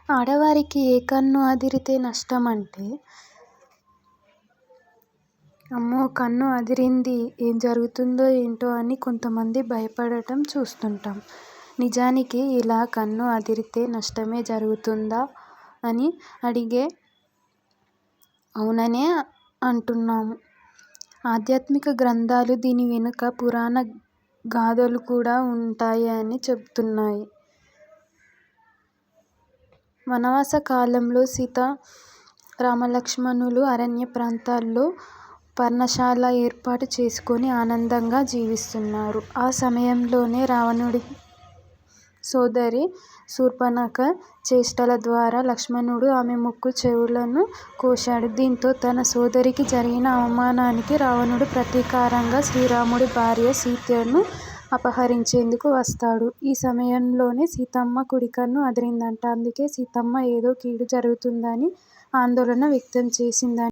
ఆడవారికి ఏ కన్ను అదిరితే నష్టమంటే, అమ్మో కన్ను అదిరింది ఏం జరుగుతుందో ఏంటో అని కొంతమంది భయపడటం చూస్తుంటాం. నిజానికి ఇలా కన్ను అదిరితే నష్టమే జరుగుతుందా అని అడిగే అవుననే అంటున్నాము. ఆధ్యాత్మిక గ్రంథాలు దీని వెనుక పురాణ గాథలు కూడా ఉంటాయి అని చెబుతున్నాయి. వనవాస కాలంలో సీత రామలక్ష్మణులు అరణ్య ప్రాంతాల్లో పర్ణశాల ఏర్పాటు చేసుకొని ఆనందంగా జీవిస్తున్నారు. ఆ సమయంలోనే రావణుడి సోదరి శూర్పణఖ చేష్టల ద్వారా లక్ష్మణుడు ఆమె ముక్కు చెవులను కోశాడు. దీంతో తన సోదరికి జరిగిన అవమానానికి రావణుడు ప్రతీకారంగా శ్రీరాముడి భార్య సీతను అపహరించేందుకు వస్తాడు. ఈ సమయంలోనే సీతమ్మ కుడికన్ను అదిరిందట. అందుకే సీతమ్మ ఏదో కీడు జరుగుతుందని ఆందోళన వ్యక్తం చేసిందని